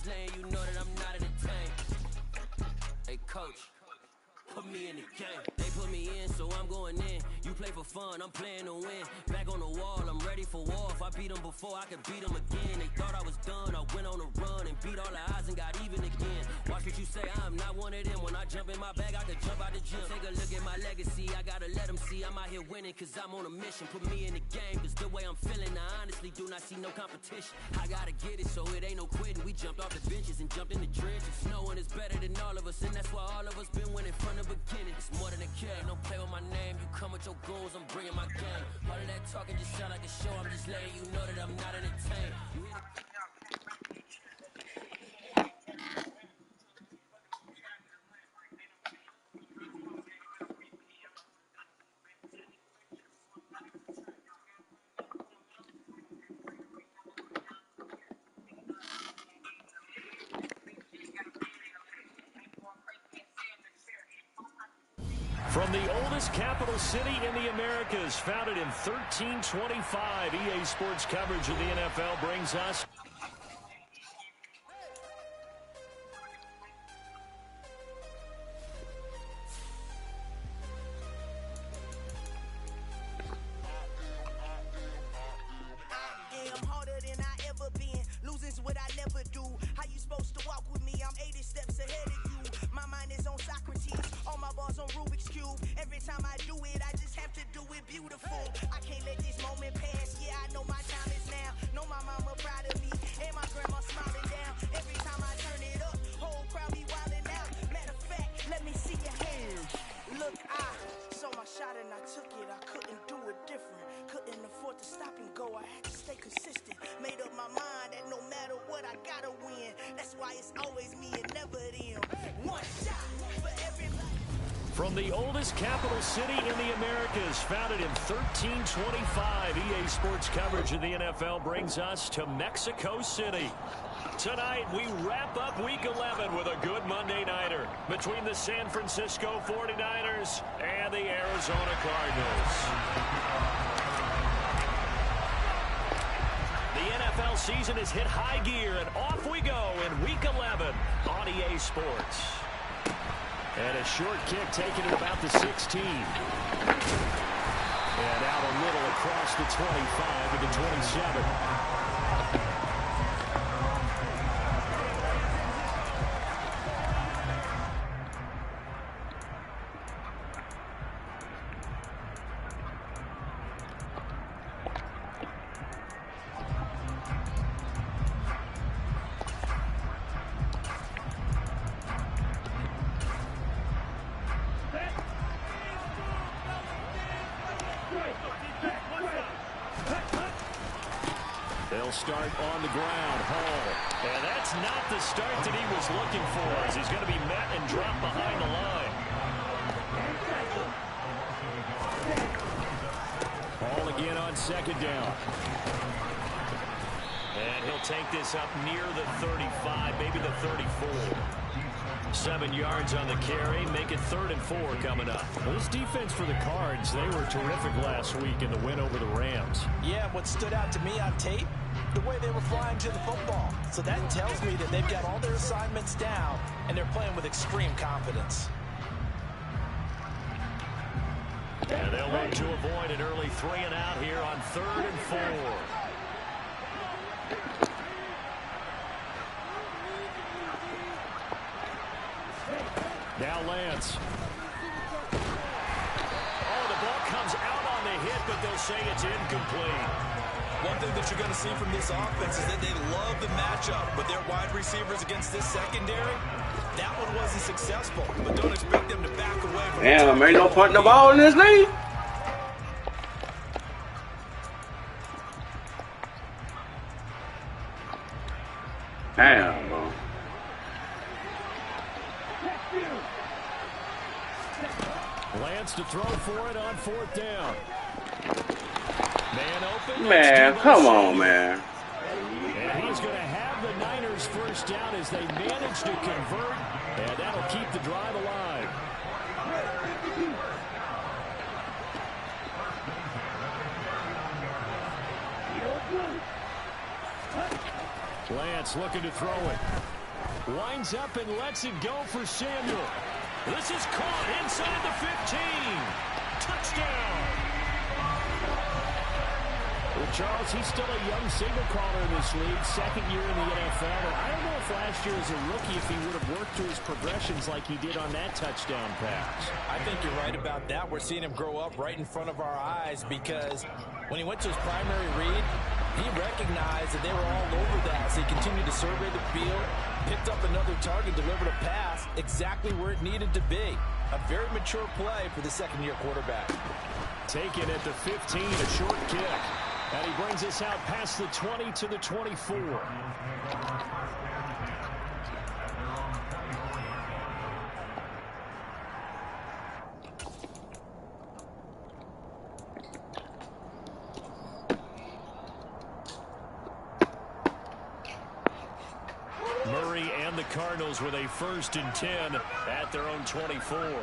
just letting you know that I'm not entertained. Hey, coach. Put me in the game. They put me in, so I'm going in. You play for fun, I'm playing to win. Back on the wall, I'm ready for war. If I beat them before, I can beat them again. They thought I was done, I went on a run and beat all the odds and got even again. Watch what you say, I'm not one of them. When I jump in my bag, I can jump out the gym. Take a look at my legacy, I gotta let them see I'm out here winning, cause I'm on a mission. Put me in the game, cause the way I'm feeling, I honestly do not see no competition. I gotta get it, so it ain't no quitting. We jumped off the benches and jumped in the trenches. No one is better than all of us, and that's why all of us been winning from the beginning. It's more than a game, don't play with my name. You come with your goons, I'm bringing my game. All of that talking just sound like a show. I'm just letting you know that I'm not entertained. From the oldest capital city in the Americas, founded in 1325, EA Sports coverage of the NFL brings us From the oldest capital city in the Americas, founded in 1325, EA Sports coverage of the NFL brings us to Mexico City. Tonight, we wrap up Week 11 with a good Monday nighter between the San Francisco 49ers and the Arizona Cardinals. The NFL season has hit high gear, and off we go in Week 11 on EA Sports. And a short kick taken at about the 16. And out a little across the 25 to the 27. They'll start on the ground. Hall. And that's not the start that he was looking for, as he's going to be met and dropped behind the line. Hall again on second down. And he'll take this up near the 35, maybe the 34. 7 yards on the carry, make it 3rd and 4 coming up. Well, this defense for the Cards, they were terrific last week in the win over the Rams. Yeah, what stood out to me on tape, the way they were flying to the football. So that tells me that they've got all their assignments down, and they're playing with extreme confidence. And they'll look to avoid an early 3 and out here on 3rd and 4. Now Lance. Oh, the ball comes out on the hit, but they'll say it's incomplete. One thing that you're going to see from this offense is that they love the matchup with their wide receivers against this secondary. That one wasn't successful, but don't expect them to back away from it. Damn, ain't no punting the ball in this league. Damn, bro. Lance to throw for it on 4th down. Man open. Man, come on, man. And he's going to have the Niners first down as they manage to convert, and that'll keep the drive alive. Lance looking to throw it. Winds up and lets it go for Samuel. This is caught inside the 15. Touchdown. Well, Charles, he's still a young signal caller in this league, second year in the NFL. And I don't know if last year as a rookie if he would have worked through his progressions like he did on that touchdown pass. I think you're right about that. We're seeing him grow up right in front of our eyes because when he went to his primary read, he recognized that they were all over that, so he continued to survey the field, picked up another target, delivered a pass exactly where it needed to be. A very mature play for the second-year quarterback. Taken at the 15, a short kick. And he brings us out past the 20 to the 24. Murray and the Cardinals with a 1st and 10 at their own 24.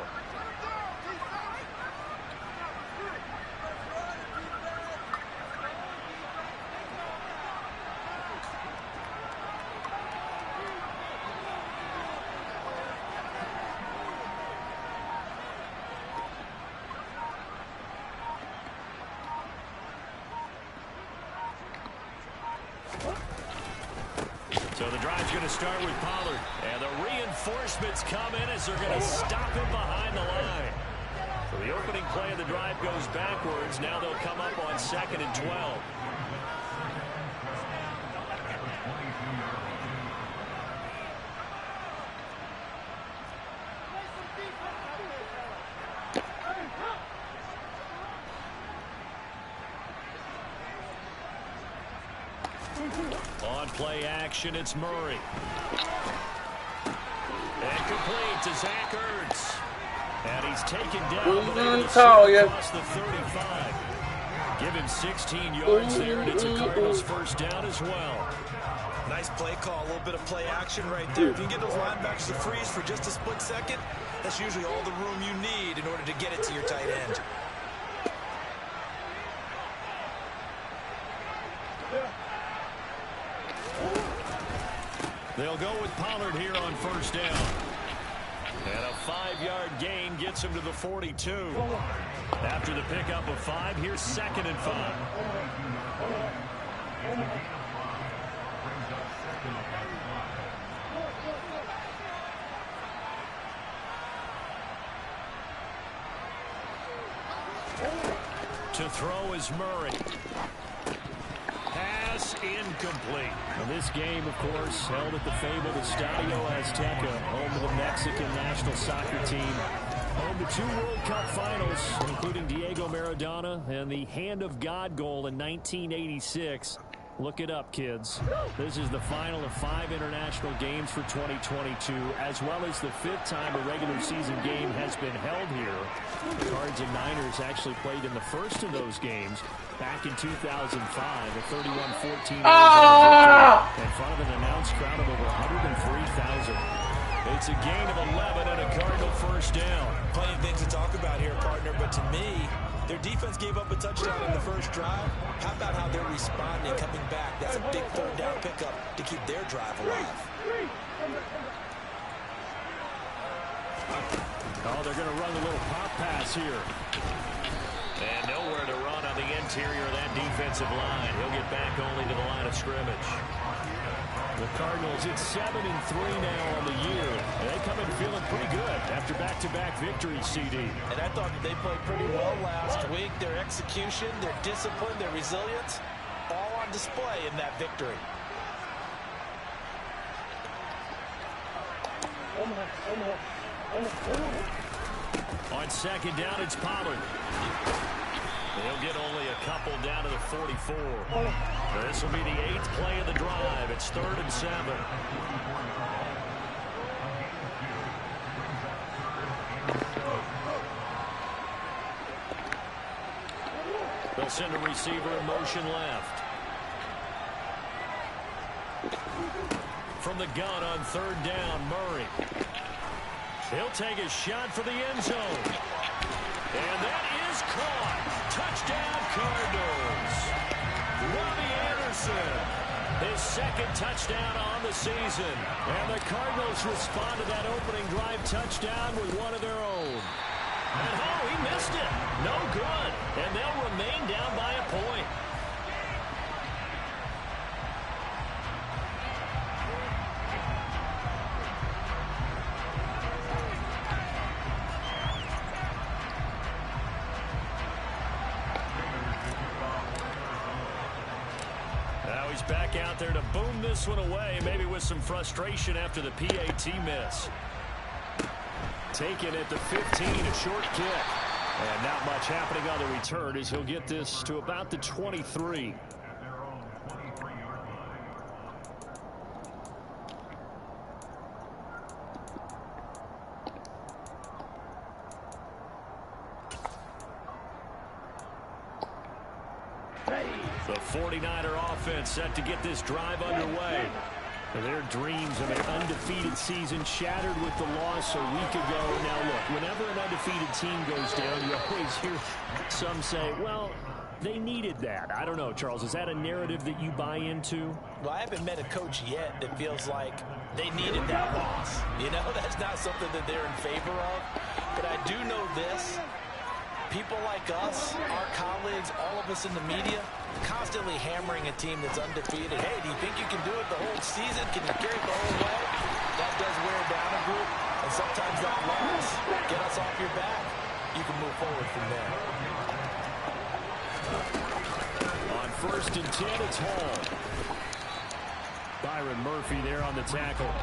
So the drive's going to start with Pollard. And the reinforcements come in as they're going to stop him behind the line. So the opening play of the drive goes backwards. Now they'll come up on 2nd and 12. On play action, it's Murray. And complete to Zach Ertz. And he's taken down across the 35. Give him 16 yards there, and it's a Cardinals 1st down as well. Nice play call, a little bit of play action right there. If you can get those linebackers to freeze for just a split second, that's usually all the room you need in order to get it to your tight end. They'll go with Pollard here on 1st down. And a 5-yard gain gets him to the 42. After the pickup of 5, here's 2nd and 5. To throw is Murray. Pass incomplete. Now this game, of course, held at the fabled Estadio Azteca, home of the Mexican national soccer team. Home to 2 World Cup finals, including Diego Maradona and the Hand of God goal in 1986. Look it up, kids. This is the final of 5 international games for 2022, as well as the 5th time a regular season game has been held here. The Cards and Niners actually played in the first of those games back in 2005, a 31-14 victory in front of an announced crowd of over 103,000. It's a gain of 11 and a Cardinal 1st down. Plenty of things to talk about here, partner, but to me, their defense gave up a touchdown in the first drive. How about how they're responding, coming back? That's a big 3rd down pickup to keep their drive alive. Oh, they're going to run a little pop pass here. And nowhere to run on the interior of that defensive line. He'll get back only to the line of scrimmage. The Cardinals, it's 7-3 now on the year. And they come in feeling pretty good after back-to-back victories, CD. And I thought that they played pretty well last week. Their execution, their discipline, their resilience, all on display in that victory. On 2nd down, it's Pollard. They'll get only a couple down to the 44. This will be the 8th play of the drive. It's 3rd and 7. They'll send a receiver in motion left. From the gun on 3rd down, Murray. He'll take a shot for the end zone. And that is caught. Touchdown, Cardinals. Robbie Anderson, his second touchdown on the season. And the Cardinals respond to that opening drive touchdown with one of their own. And oh, he missed it. No good. And they'll remain down by a point. Now he's back out there to boom this one away, maybe with some frustration after the PAT miss. Taken at the 15, a short kick. And not much happening on the return as he'll get this to about the 23. The 49er offense set to get this drive underway. Their dreams of an undefeated season shattered with the loss a week ago. Now, look, whenever an undefeated team goes down, you always hear some say, well, they needed that. I don't know, Charles. Is that a narrative that you buy into? Well, I haven't met a coach yet that feels like they needed that loss. You know, that's not something that they're in favor of. But I do know this. People like us, our colleagues, all of us in the media, constantly hammering a team that's undefeated. Hey, do you think you can do it the whole season? Can you carry it the whole way? That does wear down a group, and sometimes that loss, get us off your back. You can move forward from there. On 1st and 10, it's Hall. Byron Murphy there on the tackle.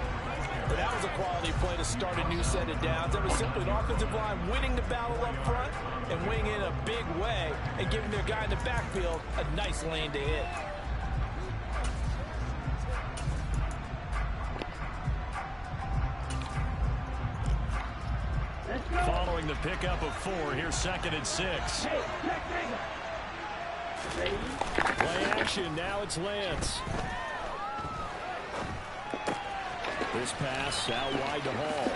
But that was a quality play to start a new set of downs. That was simply an offensive line winning the battle up front and winning in a big way and giving their guy in the backfield a nice lane to hit. Following the pickup of 4, here's 2nd and 6. Play action, now it's Lance. This pass out wide to Hall.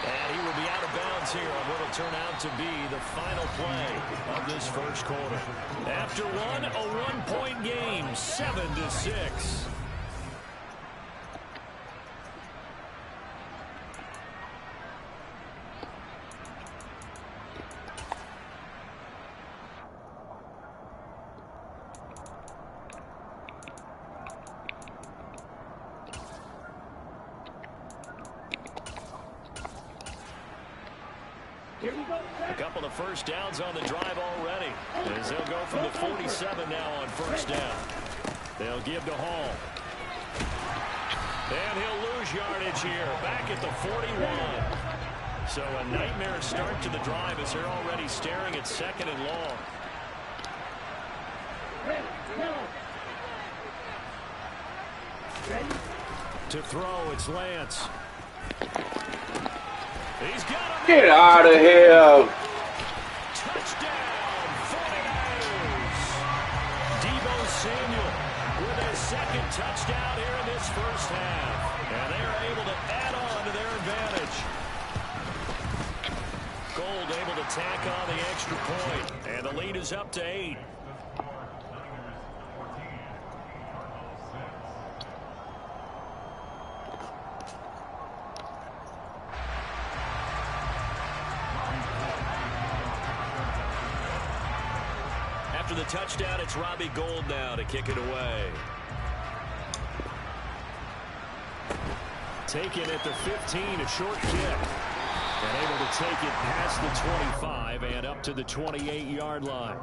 And he will be out of bounds here on what will turn out to be the final play of this first quarter. After one, a one-point game, 7-6. A couple of first downs on the drive already, as they'll go from the 47 now on first down. They'll give to Hall. And he'll lose yardage here, back at the 41. So a nightmare start to the drive as they're already staring at 2nd and long. To throw, it's Lance. He's got him. Get out of here. Touchdown, 49ers. Deebo Samuel with his 2nd touchdown here in this first half. And they're able to add on to their advantage. Gold able to tack on the extra point. And the lead is up to 8. After the touchdown, it's Robbie Gould now to kick it away. Taken at the 15, a short kick. And able to take it past the 25 and up to the 28-yard line.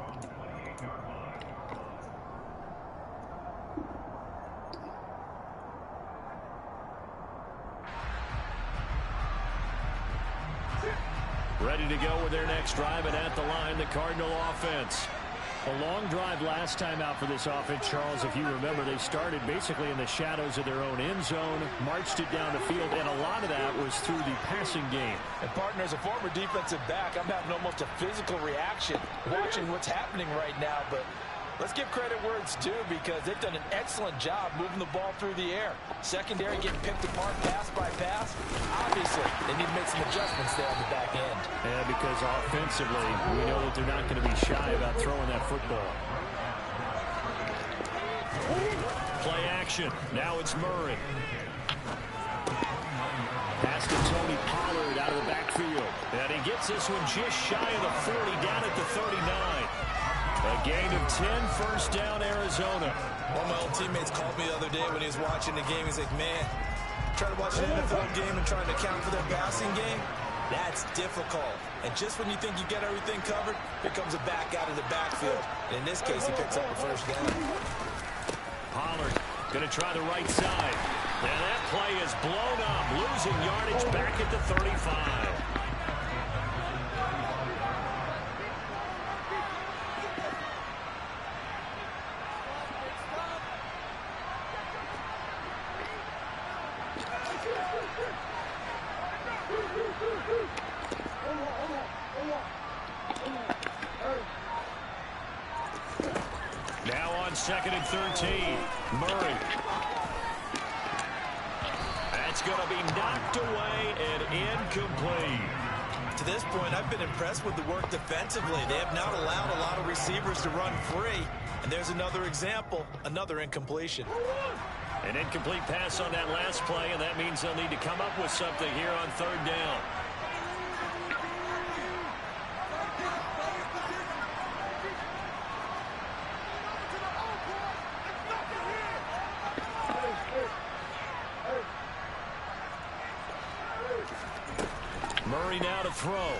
Ready to go with their next drive, and at the line, the Cardinal offense. A long drive last time out for this offense, Charles. If you remember, they started basically in the shadows of their own end zone, marched it down the field, and a lot of that was through the passing game. And, partner, as a former defensive back, I'm having almost a physical reaction watching what's happening right now. But let's give credit where it's due, because they've done an excellent job moving the ball through the air. Secondary getting picked apart pass by pass. Obviously, they need to make some adjustments there on the back end. Yeah, because offensively, we know that they're not going to be shy about throwing that football. Play action. Now it's Murray. Pass to Tony Pollard out of the backfield. And he gets this one just shy of the 40, down at the 39. A gain of 10, first down, Arizona. One of my old teammates called me the other day when he was watching the game. He's like, man, trying to watch an NFL game and trying to account for their passing game, that's difficult. And just when you think you get everything covered, here comes a back out of the backfield. And in this case, he picks up a first down. Pollard going to try the right side. And that play is blown up, losing yardage back at the 35. Now on 2nd and 13, Murray. That's going to be knocked away and incomplete. To this point, I've been impressed with the work defensively. They have not allowed a lot of receivers to run free. And there's another example, another incompletion. An incomplete pass on that last play, and that means they'll need to come up with something here on 3rd down. Murray now to throw.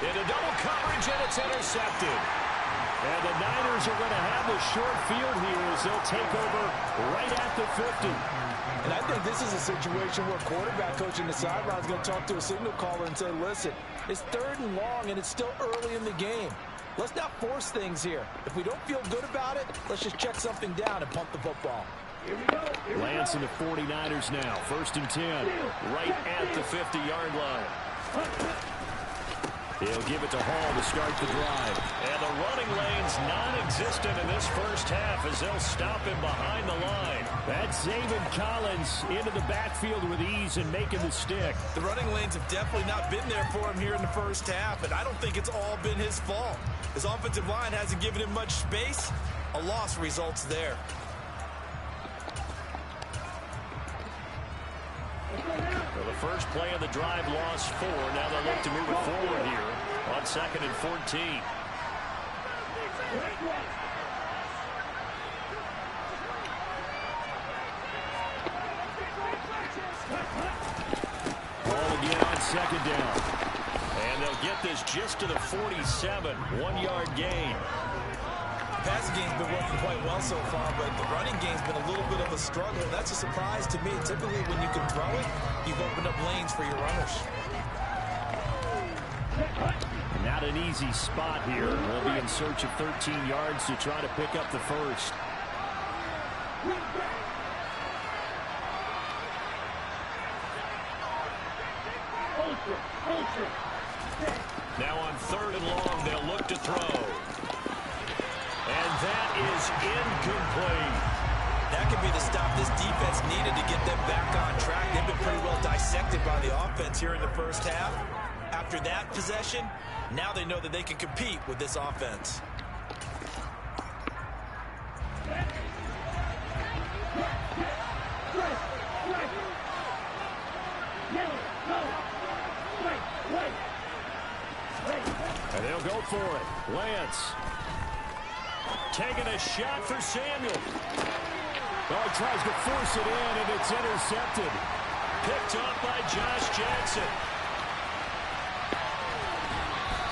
Into double coverage, and it's intercepted. And the Niners are going to have the short field here as they'll take over right at the 50. And I think this is a situation where quarterback coach in the sideline is going to talk to a signal caller and say, listen, it's 3rd and long, and it's still early in the game. Let's not force things here. If we don't feel good about it, let's just check something down and pump the football. Lance and the 49ers now. 1st and 10. Right at the 50-yard line. He'll give it to Hall to start the drive. And the running lane's non-existent in this first half as they'll stop him behind the line. That's Zaven Collins into the backfield with ease and making the stick. The running lanes have definitely not been there for him here in the first half, and I don't think it's all been his fault. His offensive line hasn't given him much space. A loss results there. Well, the first play of the drive lost 4. Now they'll look to move it forward here on 2nd and 14. Ball again on 2nd down. And they'll get this just to the 47. 1-yard gain. The passing game's been working quite well so far, but the running game's been a little bit of a struggle. That's a surprise to me. Typically, when you can throw it, you've opened up lanes for your runners. Not an easy spot here. We'll be in search of 13 yards to try to pick up the first. Now on 3rd and long, they'll look to throw. And that is incomplete. That could be the stop this defense needed to get them back on track. They've been pretty well dissected by the offense here in the first half. After that possession, now they know that they can compete with this offense. And they'll go for it. Lance. Taking a shot for Samuel. Oh, he tries to force it in, and it's intercepted. Picked up by Josh Jackson.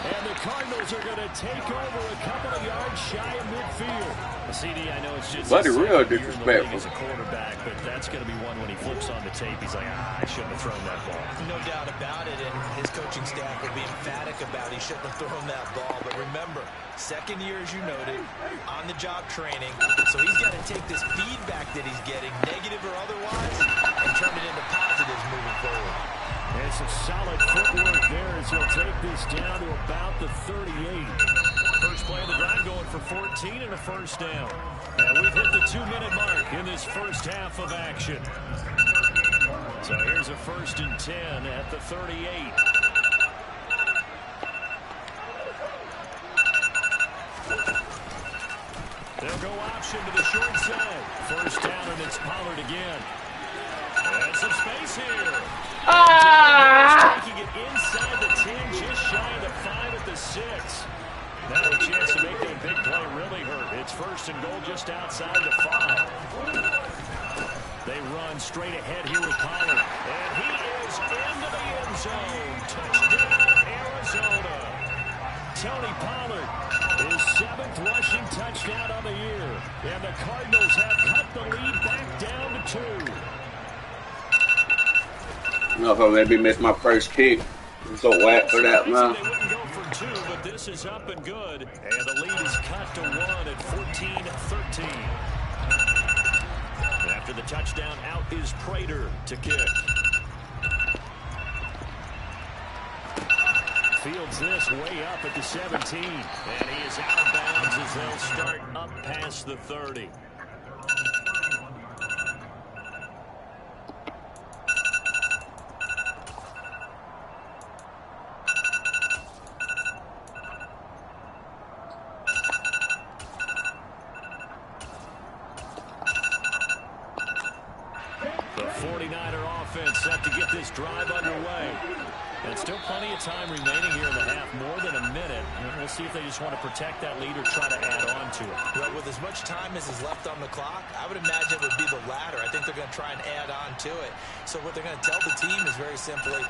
And the Cardinals are going to take over a couple of yards shy of midfield. CD, I know it's just Buddy, real as disrespectful. a quarterback, but that's going to be one when he flips on the tape. He's like, I shouldn't have thrown that ball. No doubt about it, and his coaching staff will be emphatic about he shouldn't have thrown that ball. But remember, 2nd year, as you noted, on-the-job training. So he's got to take this feedback that he's getting, negative or otherwise, and turn it into positives moving forward. And some solid footwork there as he'll take this down to about the 38. First play of the drive going for 14 and a first down. And we've hit the 2-minute mark in this first half of action. So here's a 1st and 10 at the 38. They'll go option motion to the short side. First down, and it's Pollard again. And some space here. Taking it inside the 10, just shy of the 5 at the 6. Now a chance to make that big play really hurt. It's first and goal just outside the 5. They run straight ahead here with Pollard. And he is into the end zone. Touchdown, Arizona. Tony Pollard, his 7th rushing touchdown on the year. And the Cardinals have cut the lead back down to 2. No, if I maybe missed my first kick. I'm so whack for that, man. They wouldn't go for 2, but this is up and good. And the lead is cut to 1 at 14-13. After the touchdown, out is Prater to kick. Fields this way up at the 17. And he is out of bounds as they'll start up past the 30. Set to get this drive underway. And still plenty of time remaining here in the half, more than a minute. And we'll see if they just want to protect that lead or try to add on to it. Well, with as much time as is left on the clock, I would imagine it would be the latter. I think they're going to try and add on to it. So what they're going to tell the team is very simply,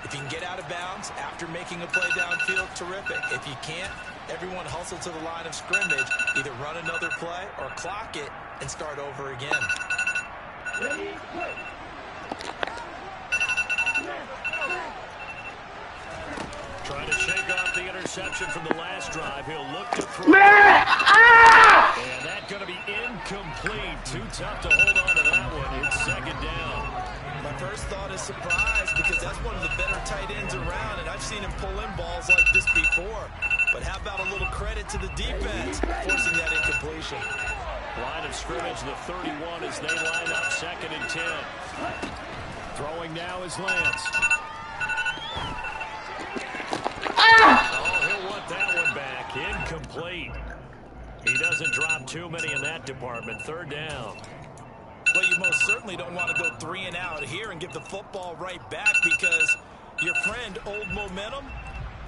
if you can get out of bounds after making a play downfield, terrific. If you can't, everyone hustle to the line of scrimmage, either run another play or clock it and start over again. Trying to shake off the interception from the last drive. He'll look to throw. And that's going to be incomplete. Too tough to hold on to that one. It's second down. My first thought is surprise because that's one of the better tight ends around, and I've seen him pull in balls like this before. But how about a little credit to the defense forcing that incompletion? Line of scrimmage, the 31 as they line up second and 10. Throwing now is Lance. Oh, he'll want that one back. Incomplete. He doesn't drop too many in that department. Third down. Well, you most certainly don't want to go 3 and out here and give the football right back because your friend, Old Momentum,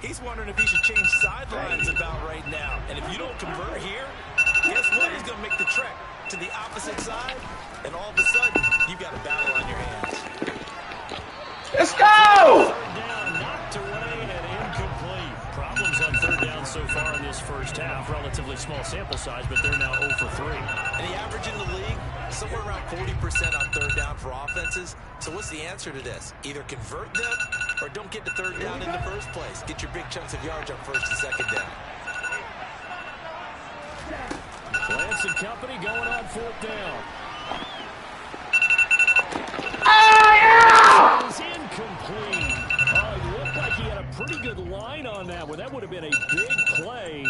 he's wondering if he should change sidelines about right now. And if you don't convert here, guess what? He's going to make the trek to the opposite side, and all of a sudden, you've got a battle on your hands. Let's go! Third down, knocked away and incomplete. Problems on third down so far in this first half. Relatively small sample size, but they're now 0 for 3. And the average in the league, somewhere around 40% on third down for offenses. So what's the answer to this? Either convert them or don't get to third down in the first place. Get your big chunks of yards on first and second down. Lance and company going on fourth down. It was incomplete. It looked like he had a pretty good line on that one. That would have been a big play,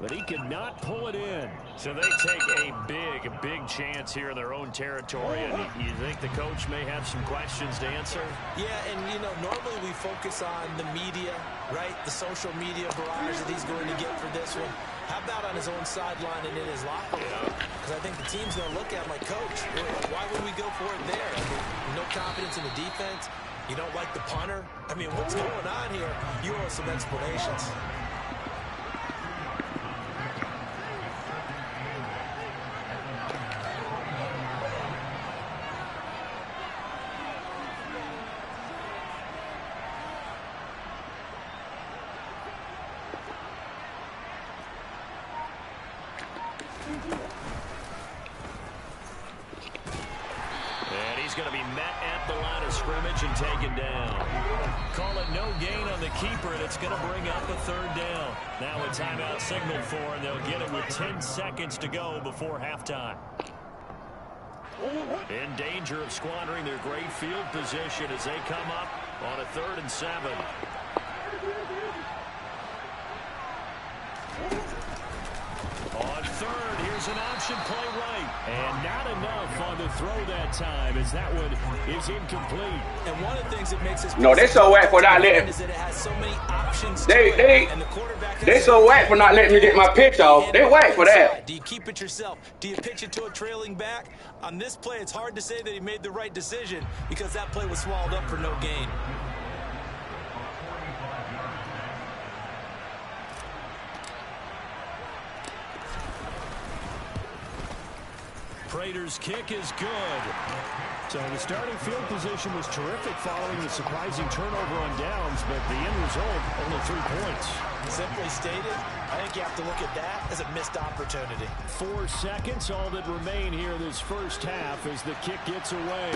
but he could not pull it in. So they take a big chance here in their own territory. And you think the coach may have some questions to answer? Yeah, and, you know, normally we focus on the media, right? The social media barrage that he's going to get for this one. How about on his own sideline and in his locker room? Because I think the team's going to look at my coach. Why would we go for it there? I mean, no confidence in the defense. You don't like the punter. I mean, what's going on here? You owe us some explanations. And taken down. Call it no gain on the keeper, and it's going to bring up a third down. Now a timeout signaled for, and they'll get it with 10 seconds to go before halftime. In danger of squandering their great field position as they come up on a 3rd and 7. On third, here's goes an option play right. And not enough on the throw that time, as that one is incomplete. And one of the things that makes this No, they so whack for not letting. is that it has so many options. They so whack for not letting me get my pitch off. They whack for that. Do you keep it yourself? Do you pitch it to a trailing back? On this play, it's hard to say that he made the right decision because that play was swallowed up for no gain. Prater's kick is good. So the starting field position was terrific following the surprising turnover on downs, but the end result, only 3 points. Simply stated, I think you have to look at that as a missed opportunity. 4 seconds, all that remain here this first half as the kick gets away.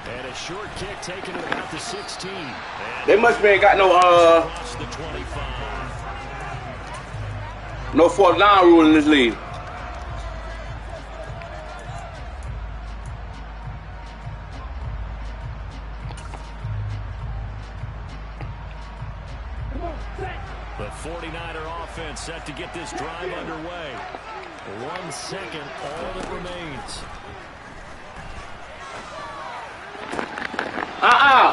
And a short kick taken at about the 16. And They must be ain't got no across the 25. no fourth down rule in this league. The 49er offense set to get this drive underway. 1 second, all that remains.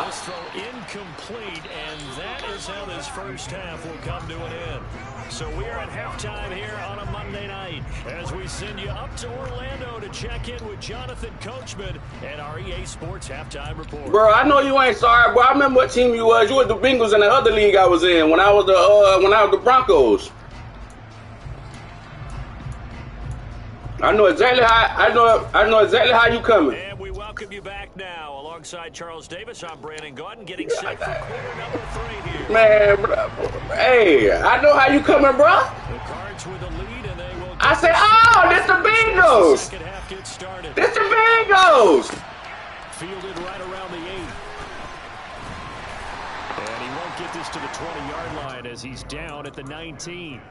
This throw incomplete, and that is how this first half will come to an end. So we are at halftime here on a Monday night as we send you up to Orlando to check in with Jonathan Coachman and our EA Sports Halftime Report. Bro, I know you ain't sorry, bro. I remember what team you was. You was the Bengals in the other league I was in when I was the Broncos. I know exactly how you coming. And we welcome you back now. Alongside Charles Davis, I'm Brandon Gordon, getting set for quarter number 3 here. Man, bro, hey, I know how you coming, bro. The Cards with a lead, and they will. I said, oh, this the Bengals. Second half gets started. This the Bengals. Fielded right around the 8. And he won't get this to the 20-yard line as he's down at the 19.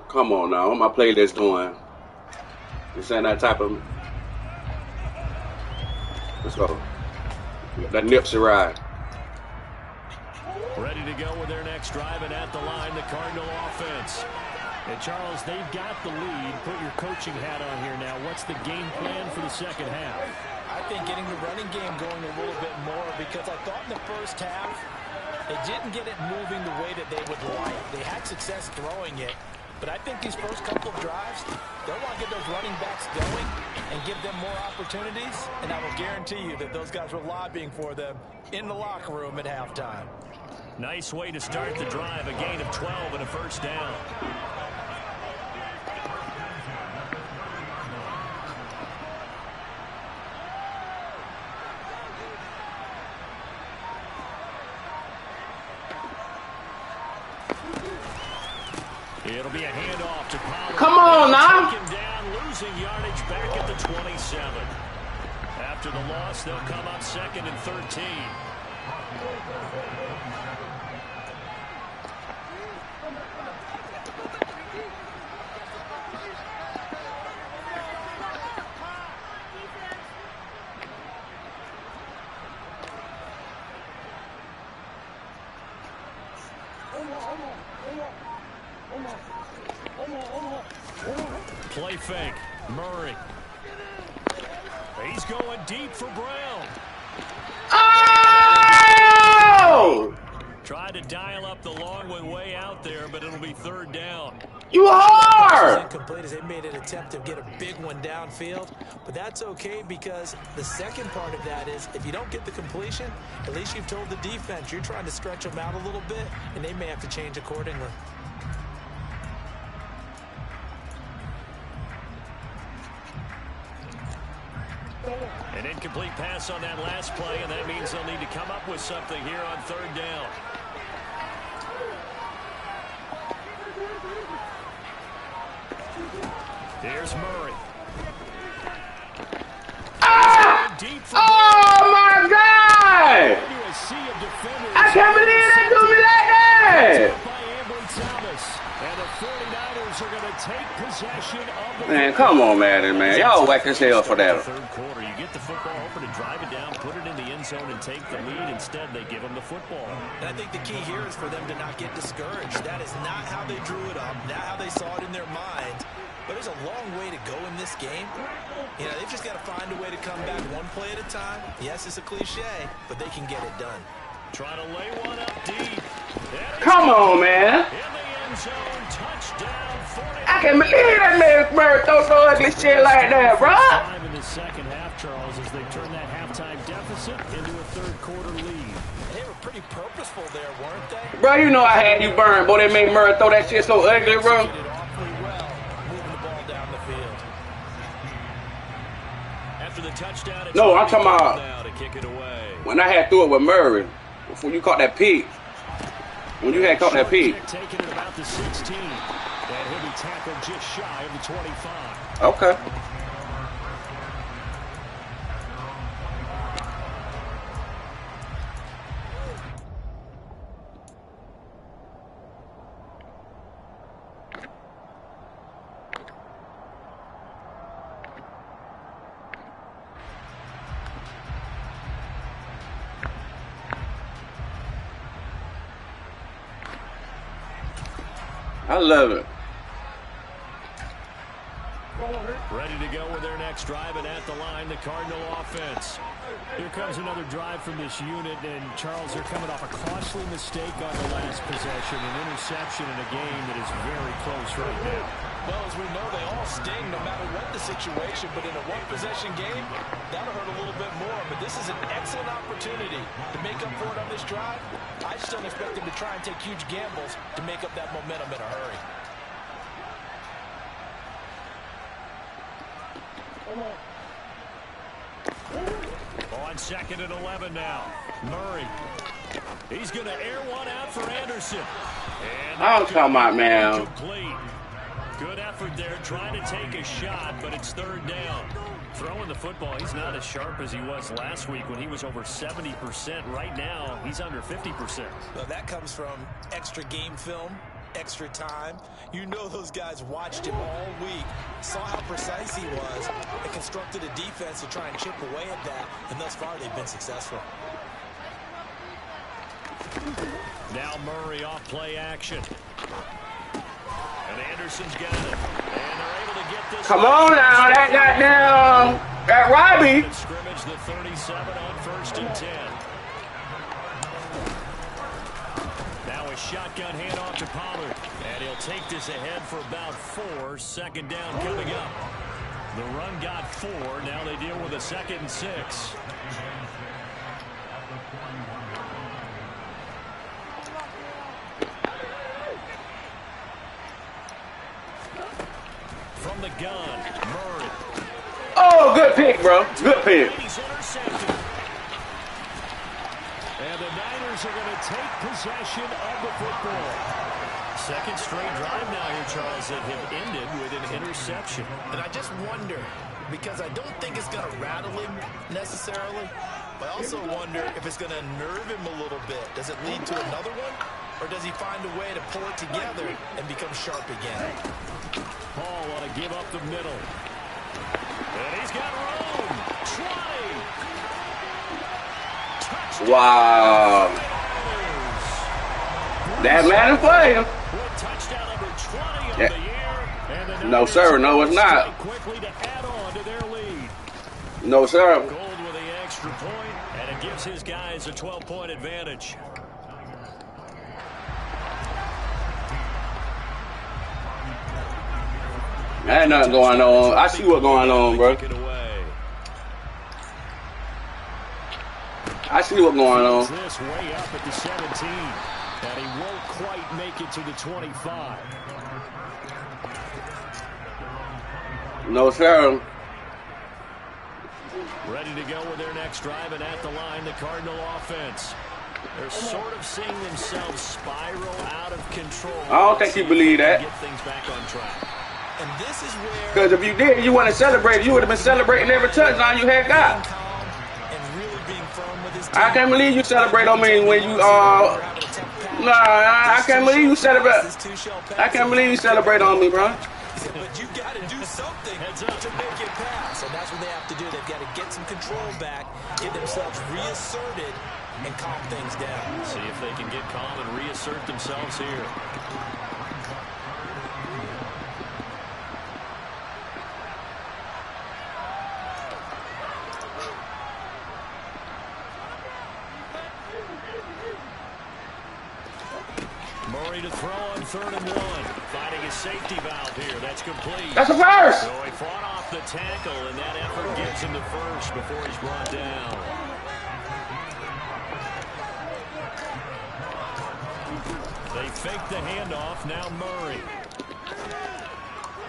Come on now, what my playlist doing? This ain't that type of. Let's go. That Nipsey ride. Ready to go with their next drive, and at the line, the Cardinal offense. And Charles, they've got the lead. Put your coaching hat on here now. What's the game plan for the second half? I think getting the running game going a little bit more, because I thought in the first half they didn't get it moving the way that they would like. They had success throwing it. But I think these first couple of drives, they'll want to get those running backs going and give them more opportunities. And I will guarantee you that those guys were lobbying for them in the locker room at halftime. Nice way to start the drive. A gain of 12 and a first down. It'll be a handoff to Pollard. Come on now. Taken down, losing yardage back at the 27. After the loss, they'll come up 2nd and 13. Play fake. Murray. He's going deep for Brown. Oh! Tried to dial up the long one way out there, but it'll be 3rd down. You hard! Incomplete as they made an attempt to get a big one downfield, but that's okay because the second part of that is if you don't get the completion, at least you've told the defense you're trying to stretch them out a little bit, and they may have to change accordingly. An incomplete pass on that last play, and that means they'll need to come up with something here on 3rd down. Here's Murray. Ah! Oh my God! I can't believe they do me like that! Man, come on, man. Y'all whack as hell for that. Third quarter, you get the football, hoping to drive it down, put it in the end zone and take the lead. Instead, they give them the football. And I think the key here is for them to not get discouraged. That is not how they drew it up, not how they saw it in their minds. But there's a long way to go in this game. You know, they've just got to find a way to come back one play at a time. Yes, it's a cliche, but they can get it done. Trying to lay one up deep. Come on, man. In the end zone, touchdown, 40. I can't believe that man Murray throw so ugly shit like that, bro. Time in the second half, Charles, as they turn that halftime deficit into a third-quarter lead. They were pretty purposeful there, weren't they? Bro, you know I had you burned. Boy, they made Murray throw that shit so ugly, bro. Did it awfully well, moving the ball down the field. After the touchdown, No, I'm talking about now to kick it away. when I had threw it with Murray before you caught that peak. When you had caught that peak. Taking it about the 16. And he'll be tackled just shy of the 25. Okay. I love it. Ready to go with their next drive, and at the line, the Cardinal offense. Here comes another drive from this unit, and Charles, they're coming off a costly mistake on the last possession, an interception in a game that is very close right now. Well, as we know, they all sting no matter what the situation, but in a one-possession game, that'll hurt a little bit more. But this is an excellent opportunity to make up for it on this drive. I just don't expect them to try and take huge gambles to make up that momentum in a hurry. On second and 11 now. Murray. He's going to air one out for Anderson. And I'm talking about, man. Complete. Good effort there, trying to take a shot, but it's third down. Throwing the football, he's not as sharp as he was last week when he was over 70%. Right now, he's under 50%. Well, that comes from extra game film, extra time. You know those guys watched him all week, saw how precise he was, and constructed a defense to try and chip away at that, and thus far they've been successful. Now Murray off play action. And Anderson's got it. And they're able to get this. Come on now, that goddamn, that Robbie. Scrimmage the 37 on 1st and 10. Now a shotgun handoff to Pollard. And he'll take this ahead for about 4. Second down coming up. The run got 4. Now they deal with a 2nd and 6. From the gun, Murray. Oh, good pick, bro. Good pick. He's intercepted. And the Niners are going to take possession of the football. Second straight drive now here, Charles, that have ended with an interception. And I just wonder, because I don't think it's going to rattle him necessarily, but I also wonder if it's going to nerve him a little bit. Does it lead to another one? Or does he find a way to pull it together and become sharp again? Paul want to give up the middle. And he's got room. 20. Touchdown. Wow. That man is playing. Touchdown number 20 of the year. And the No, sir. No, it's not. Quickly to add on to their lead. No, sir. Gold with the extra point, and it gives his guys a 12-point advantage. There ain't nothing going on. I see what's going on, bro. I see what's going on. This way up at the 17, and he won't quite make it to the 25. No, sir. Ready to go with their next drive, and at the line, the Cardinal offense. They're sort of seeing themselves spiral out of control. I don't think you believe that. Get things back on track. And this is where, Because if you did, you want to celebrate. You would have been celebrating every touchdown you had got. and really being firm with his team. I can't believe you celebrate on me when you Nah, I can't believe you celebrate. I can't believe you celebrate on me, bro. But you got to do something Heads up. to make it pass. And that's what they have to do. They've got to get some control back, get themselves reasserted, and calm things down. See if they can get calm and reassert themselves here. Murray to throw on 3rd and 1. Finding his safety valve here. That's complete. That's a first. So he fought off the tackle, and that effort gets him to first before he's brought down. They fake the handoff. Now Murray.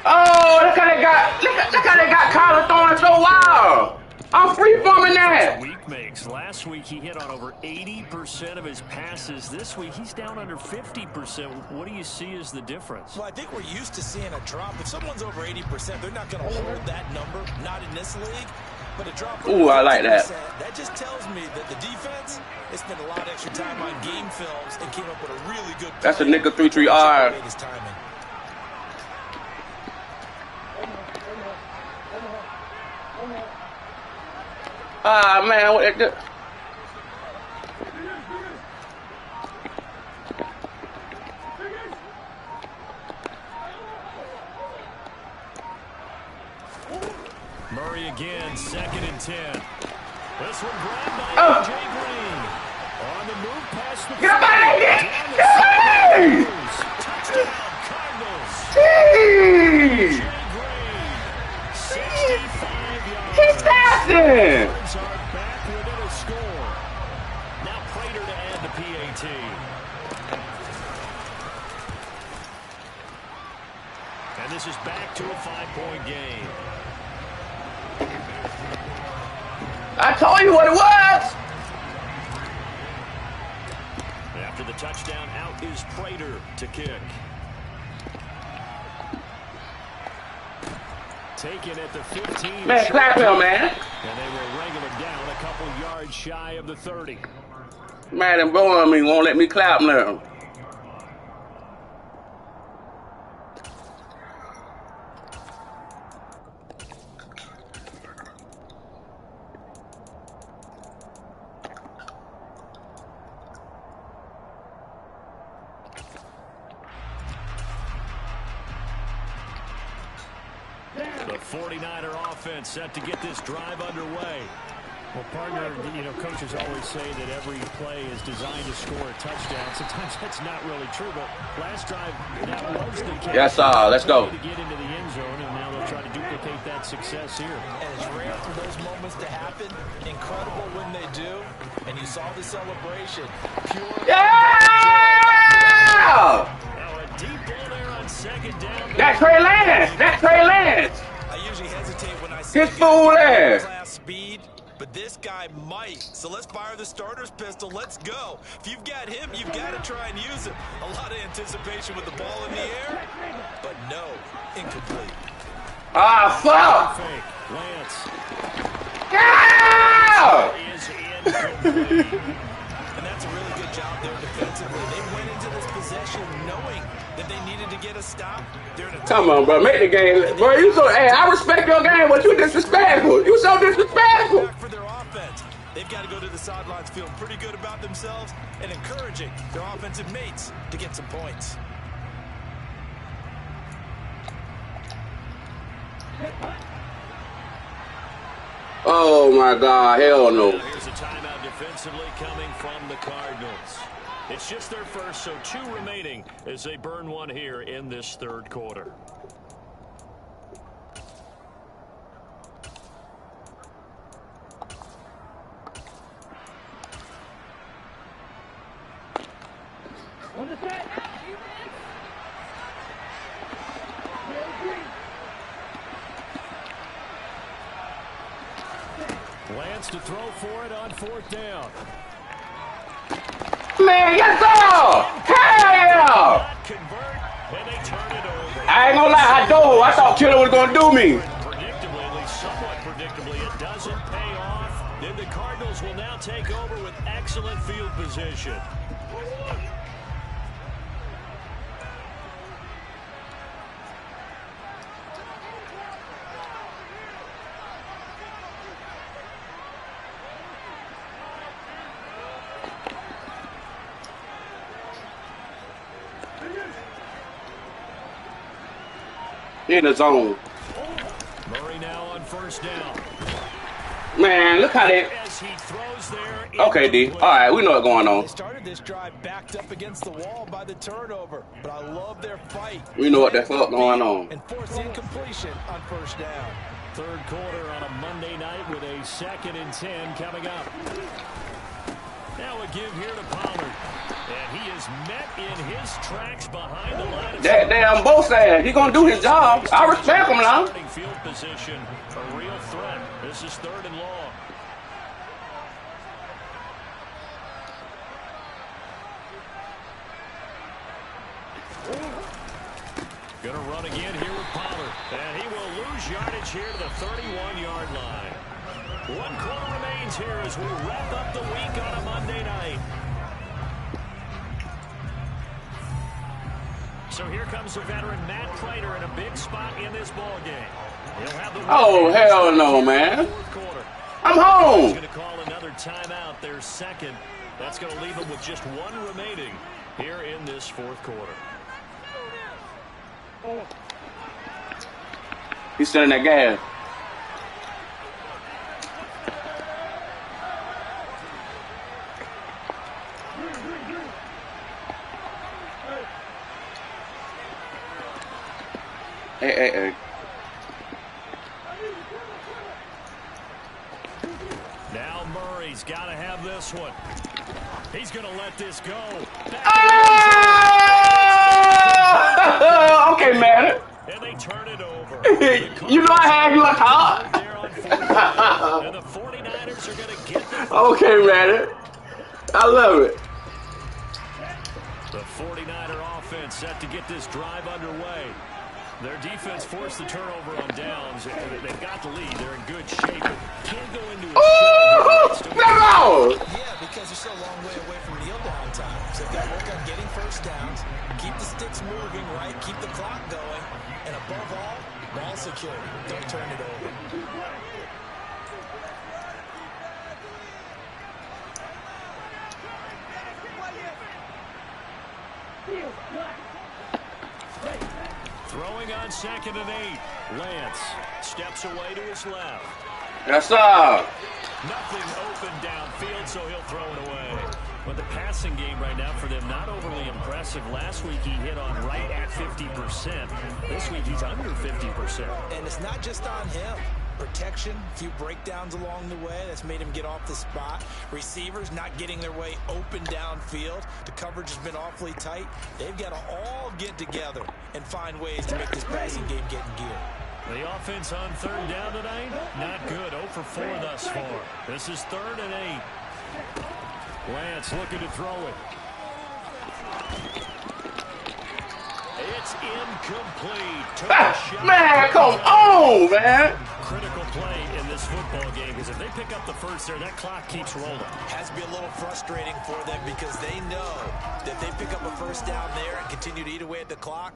Oh, look how they got Kyler throwing so wild. I'm free-forming that. Week makes. Last week he hit on over 80% of his passes. This week he's down under 50%. What do you see as the difference? Well, I think we're used to seeing a drop. If someone's over 80%, they're not going to hold that number, not in this league. But a drop over 50%, ooh, I like that. That just tells me that the defense has spent a lot of extra time on game films and came up with a really good play. That's a nickel 3-3-R. His timing. Ah, man, what they do? Murray again, 2nd and 10. This one grabbed by A.J. Green. On the move past the Get up out of here! Hey! Hey! Touchdown, Cardinals. Jeez! A.J. Green, 65 yards. He's passing! Birds are back within a score. Now Prater to add the PAT. And this is back to a 5-point game. I told you what it was! After the touchdown, out is Prater to kick. Taken at the 15. Man, clap him, man. And they will wrangle it down a couple yards shy of the 30. Man, them boy on me won't let me clap now. The 49er offense set to get this drive underway. Well, partner, you know, coaches always say that every play is designed to score a touchdown. Sometimes that's not really true, but last drive, that was the case. Yes, sir. Let's go. To get into the end zone, and now they'll try to duplicate that success here. And it's rare for those moments to happen. Incredible when they do. And you saw the celebration. Pure. Yeah! Now a deep ball there on 2nd down. That's Trey Lance! That's Trey Lance! I usually hesitate when I see His fool ass! class speed, but this guy might. So let's fire the starter's pistol. Let's go. If you've got him, you've got to try and use it. A lot of anticipation with the ball in the air, but no, incomplete. Ah, fuck! Fake. Lance Yeah! is incomplete. And that's a really good job there defensively. They went into this possession knowing that they needed to get a stop. They're in a Come on, bro. Make the game. Bro, you so... Hey, I respect your game, but you disrespectful. You so disrespectful. back for their offense. They've got to go to the sidelines feeling pretty good about themselves and encouraging their offensive mates to get some points. Oh, my God. Hell no. Here's a timeout defensively coming from the Cardinals. It's just their first, so 2 remaining as they burn one here in this 3rd quarter. Lance to throw for it on 4th down. Man, yes, sir! Hell yeah! Convert, and they turn it over. I ain't gonna lie, I thought Killer was gonna do me. Predictably, at least somewhat predictably, it doesn't pay off. Then the Cardinals will now take over with excellent field position. In the zone. Murray now on first down. Man, look how they... As he throws there. Okay, D. All right, we know what's going on. They started this drive backed up against the wall by the turnover, but I love their fight. We know what the fuck going on. And force incompletion on first down. Third quarter on a Monday night with a 2nd and 10 coming up. Now a give here to Pollard. And he is met in his tracks behind the line of That damn both sides. He gonna do his job. I respect him now. Field position, a real threat. This is 3rd and long. Gonna run again here with Pollard. And he will lose yardage here to the 31-yard line. 1 quarter remains here as we wrap up the week on a Monday night. So here comes the veteran Matt Prater in a big spot in this ball game. He'll have the hell no, man. I'm home. He's going to call another timeout, their 2nd. That's going to leave him with just 1 remaining here in this 4th quarter. He's still in that gas. Hey. Now Murray's got to have this one. He's going to let this go. Okay, man. And they turn it over. You know I had you like hard. And the 49ers are going to get the Okay, man. I love it. The 49er offense set to get this drive underway. Their defense forced the turnover on downs. They've got the lead. They're in good shape. Can't go into a no! Yeah, because they're so a long way away from kneel down time. So they've got to work on getting first downs, keep the sticks moving, right? Keep the clock going. And above all, ball security. Don't turn it over. Throwing on 2nd and 8. Lance steps away to his left. Yes, sir. Nothing open downfield, so he'll throw it away. But the passing game right now for them, not overly impressive. Last week he hit on right at 50%. This week he's under 50%. And it's not just on him. Protection, a few breakdowns along the way. That's made him get off the spot. Receivers not getting their way open downfield. The coverage has been awfully tight. They've got to all get together and find ways to make this passing game get in gear. The offense on 3rd down tonight, not good. 0 for 4 thus far. This is 3rd and 8. Lance looking to throw it. It's incomplete. Man, come on, man. Critical play in this football game because if they pick up the first there, that clock keeps rolling. Has to be a little frustrating for them because they know that if they pick up a first down there and continue to eat away at the clock,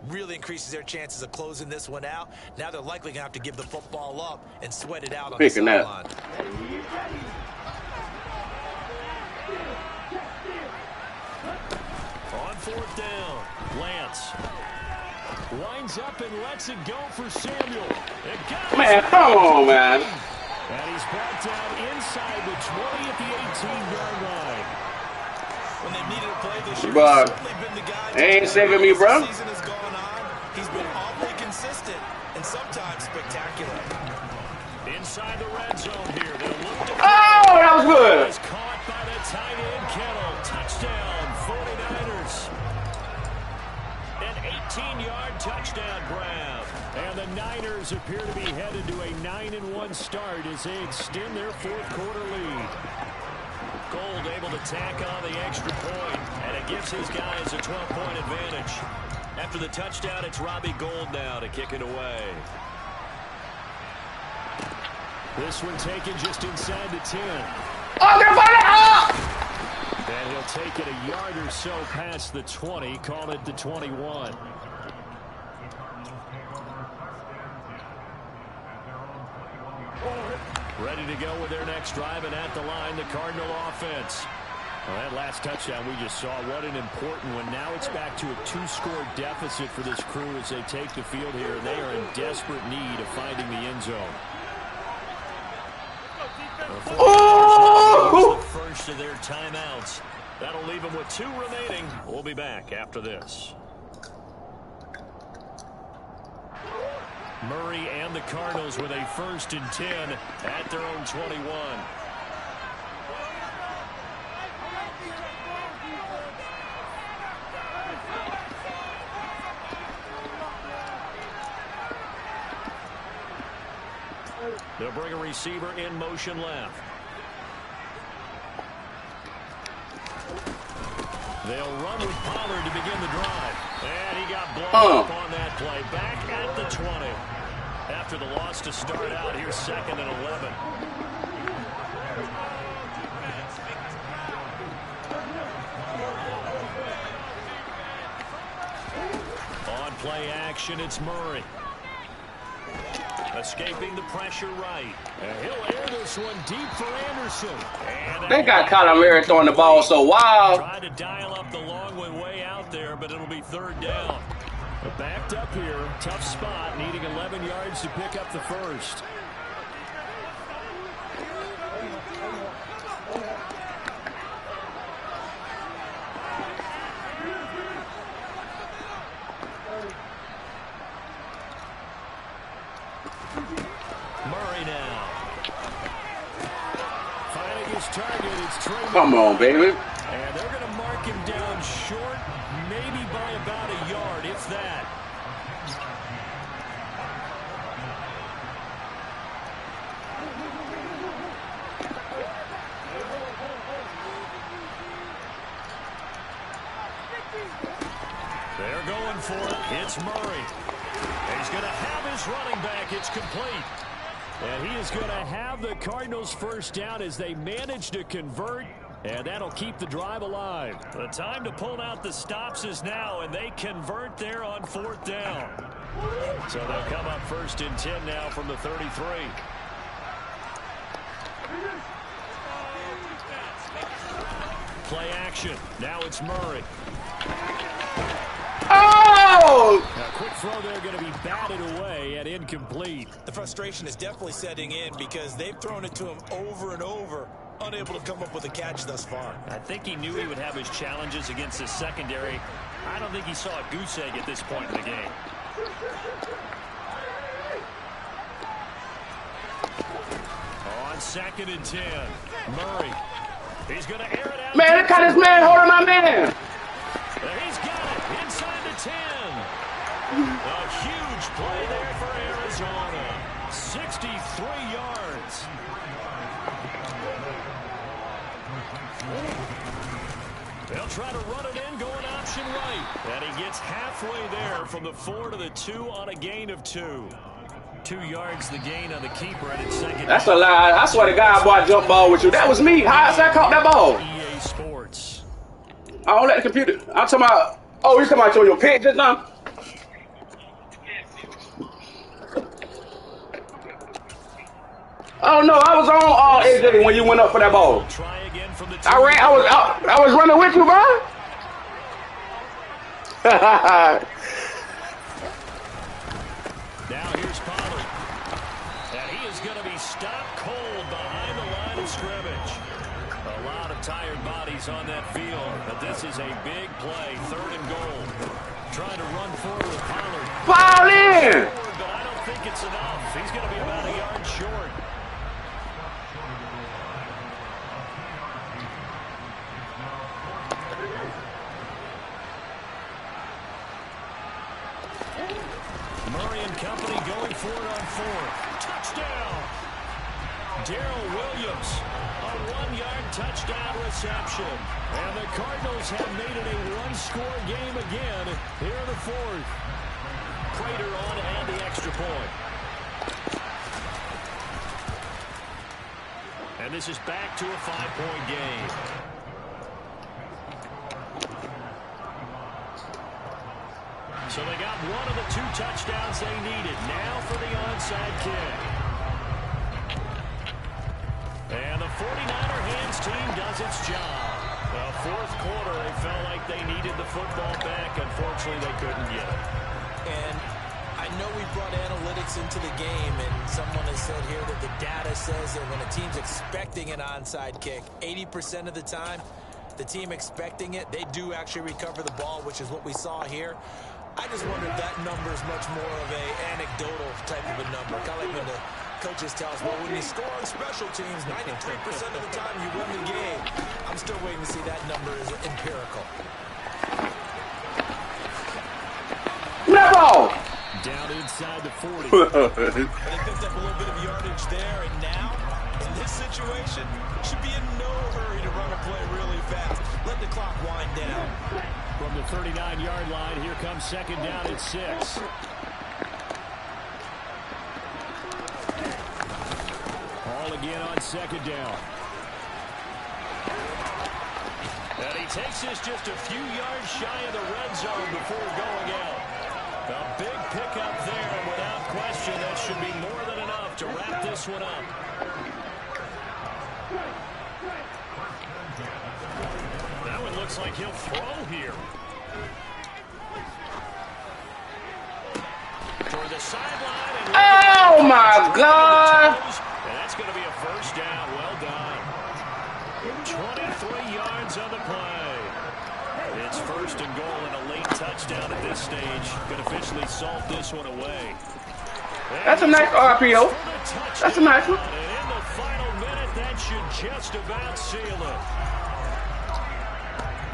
really increases their chances of closing this one out. Now they're likely going to have to give the football up and sweat it out on the sideline. On 4th down, Lance winds up and lets it go for Samuel. Man, come on, man. And he's brought down inside the 20 at the 18-yard line. When they needed a play this year, But he's certainly been the guy. ain't saving me, bro. The season has gone on. He's been awfully consistent and sometimes spectacular. Inside the red zone here. They'll look to that was good. is caught by the tight end Kettle. Touchdown, 49ers. An 18-yard touchdown grab. And the Niners appear to be headed to a 9-1 start as they extend their 4th quarter lead. Gold able to tack on the extra point, and it gives his guys a 12-point advantage. After the touchdown, it's Robbie Gould now to kick it away. This one taken just inside the 10. And he'll take it a yard or so past the 20, call it the 21. Ready to go with their next drive, and at the line, the Cardinal offense. Well, that last touchdown we just saw, what an important one. Now it's back to a 2-score deficit for this crew as they take the field here. And they are in desperate need of finding the end zone. Oh! The first of their timeouts. That'll leave them with 2 remaining. We'll be back after this. Murray and the Cardinals with a 1st and 10 at their own 21. They'll bring a receiver in motion left. They'll run with Pollard to begin the drive. And he got blown up on that play. Back at the 20. After the loss to start out, here's 2nd and 11. On play action, it's Murray. Escaping the pressure right. And he'll air this one deep for Anderson. And they got Kyler Murray throwing the ball so wild. Trying to dial up the long one way out there, but it'll be 3rd down. But backed up here, tough spot, needing 11 yards to pick up the first. Murray now. Finding his target, it's Trey. Come on, baby. And they're going to mark him down short, maybe by about a yard, if that. They're going for it. It's Murray. He's going to have his running back. It's complete. And he is going to have the Cardinals' 1st down as they manage to convert. And that'll keep the drive alive. The time to pull out the stops is now, and they convert there on 4th down. So they'll come up 1st and 10 now from the 33. Play action. Now it's Murray. Oh! A quick throw there going to be batted away and incomplete. The frustration is definitely setting in because they've thrown it to him over and over, unable to come up with a catch thus far. I think he knew he would have his challenges against his secondary. I don't think he saw a goose egg at this point in the game. On 2nd and 10, Murray. He's going to air it out. Man, look how this man holding my man. He's got it inside the 10. A huge play there for Arizona. 63 yards. They'll try to run it in, going option right. And he gets halfway there from the 4 to the 2 on a gain of 2. 2 yards the gain on the keeper, and it's 2nd. That's a lie. I swear to God, boy, I jump ball with you. That was me. How I caught that ball? EA Sports. I don't let the computer. I'm talking about. Oh, you talking about your pick just now? Oh no, I was on AJ when you went up for that ball. Try again from the I was running with you, bro. Now here's Pollard. And he is going to be stopped cold behind the line of scrimmage. A lot of tired bodies on that field, but this is a big play. 3rd and goal. Trying to run forward with Pollard. Fall in! But I don't think it's enough. He's going to be about a yard short. Murray and company going for it on 4th. Touchdown! Darrell Williams, a 1-yard touchdown reception. And the Cardinals have made it a 1-score game again here in the 4th. Prater on and the extra point. And this is back to a 5-point game. So they got one of the 2 touchdowns they needed. Now for the onside kick. And the 49er hands team does its job. A fourth quarter, they felt like they needed the football back. Unfortunately, they couldn't get it. And I know we brought analytics into the game, and someone has said here that the data says that when a team's expecting an onside kick, 80% of the time, the team expecting it, they do actually recover the ball, which is what we saw here. I just wonder if that number is much more of a anecdotal type of a number. Kind of like when the coaches tell us, well, when you score on special teams, 93% of the time you win the game. I'm still waiting to see that number is empirical. Never! Down inside the 40. They picked up a little bit of yardage there, and now, in this situation, should be in no hurry to run a play really fast. Let the clock wind down. From the 39-yard line, here comes second down at 6. All again on second down. And he takes this just a few yards shy of the red zone before going out. A big pickup there, and without question, that should be more than enough to wrap this one up. That one looks like he'll throw here. Toward the sideline. And oh, my God. And that's going to be a first down. Well done. 23 yards on the play. It's first and goal and a late touchdown at this stage. Could officially salt this one away. That's a nice RPO. That's a nice one. And in the final minute, that should just about seal it.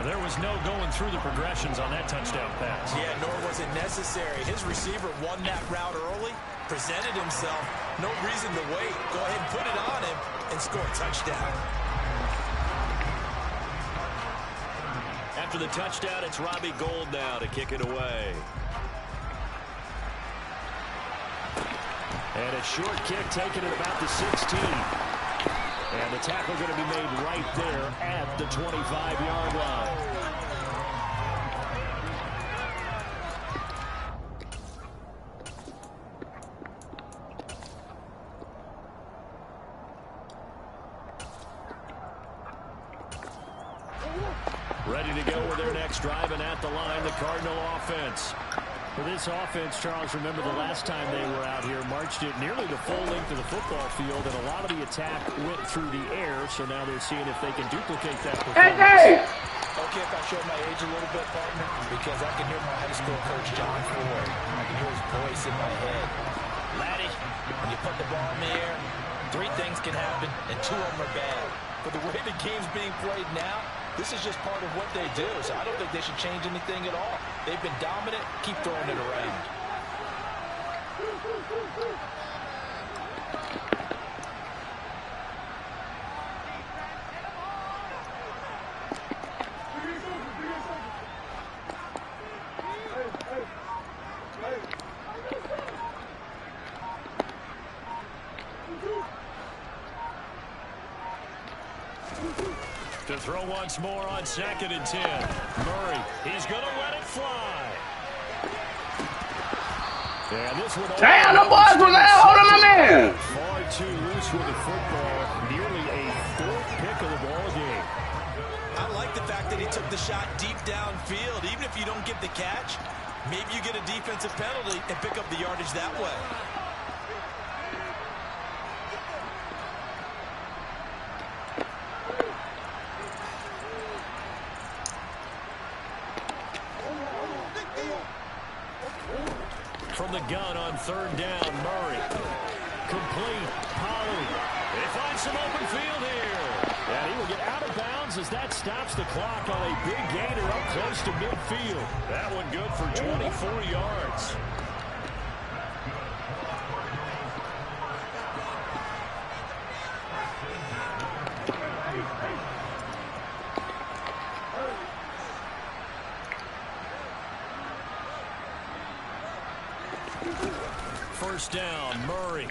There was no going through the progressions on that touchdown pass. Yeah, nor was it necessary. His receiver won that route early, presented himself. No reason to wait. Go ahead and put it on him and score a touchdown. After the touchdown, it's Robbie Gould now to kick it away. And a short kick taken at about the 16. And the tackle going to be made right there at the 25-yard line. Ready to go with their next drive, and at the line, the Cardinal offense. For this offense, Charles, remember the last time they were out here, marched it nearly the full length of the football field, and a lot of the attack went through the air, so now they're seeing if they can duplicate that performance. Hey! Okay, if I show my age a little bit, partner, because I can hear my high school coach, John Ford. I can hear his voice in my head. Laddie, when you put the ball in the air, 3 things can happen, and 2 of them are bad. But the way the game's being played now, this is just part of what they do, so I don't think they should change anything at all. They've been dominant. Keep throwing it around. To throw once more on 2nd and 10. Murray, he's going to let it fly. And this one. Damn, the boys was out holding my man. Far too loose with the football. Nearly a 4th pick of the ball game. I like the fact that he took the shot deep downfield. Even if you don't get the catch, maybe you get a defensive penalty and pick up the yardage that way. From the gun on 3rd down, Murray. Complete. Pollard. They find some open field here. And he will get out of bounds as that stops the clock on a big gainer up close to midfield. That one good for 24 yards. First down, Murray.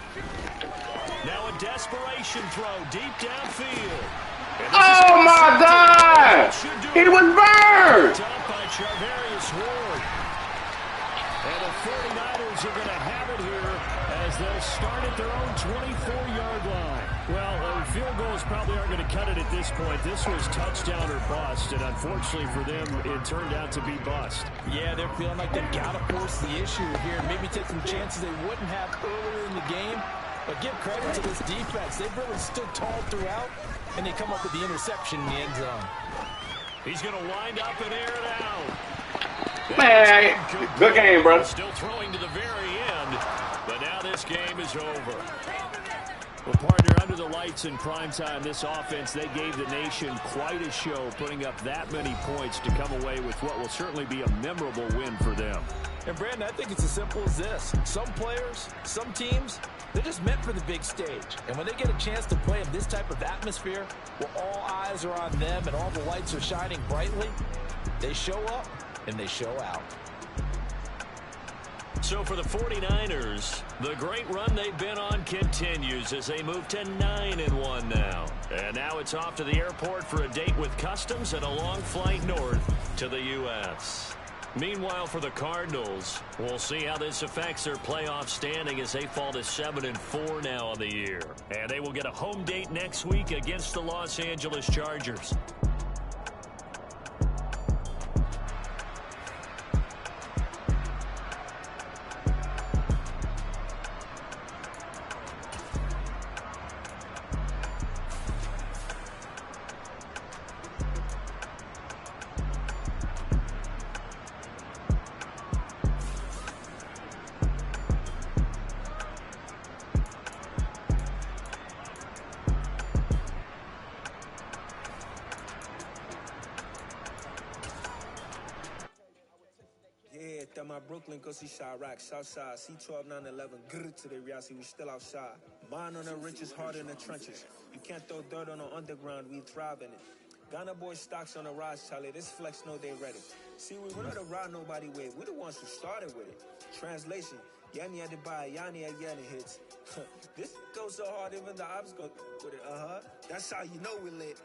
Now a desperation throw deep downfield. Oh, my God! He was burned! And the 49ers are going to have it here as they'll start at their own 24-yard line. Well, field goals probably aren't going to cut it at this point. This was touchdown or bust, and unfortunately for them, it turned out to be bust. Yeah, they're feeling like they've got to force the issue here, maybe take some chances they wouldn't have earlier in the game. But give credit to this defense. They've really stood tall throughout, and they come up with the interception in the end zone. He's going to wind up and air it out. Man, good game, brother. Still throwing to the very end, but now this game is over. Well, partner, under the lights in primetime, this offense, they gave the nation quite a show, putting up that many points to come away with what will certainly be a memorable win for them. And, Brandon, I think it's as simple as this. Some players, some teams, they're just meant for the big stage. And when they get a chance to play in this type of atmosphere, where all eyes are on them and all the lights are shining brightly, they show up and they show out. So for the 49ers, the great run they've been on continues as they move to 9-1 now. And now it's off to the airport for a date with Customs and a long flight north to the U.S. Meanwhile, for the Cardinals, we'll see how this affects their playoff standing as they fall to 7-4 now on the year. And they will get a home date next week against the Los Angeles Chargers. My Brooklyn, go see Chirac, Southside, C12, 911, grr to the reality, we still outside. Mine on the riches, hard in the trenches. You can't throw dirt on the underground, we thrive in it. Ghana boys stocks on the rise, Charlie, this flex know they ready. See, we're not a ride nobody with, we're the ones who started with it. Translation, Yanni had to buy, Yanni had Yanni hits. This goes so hard, even the ops go with it, That's how you know we lit.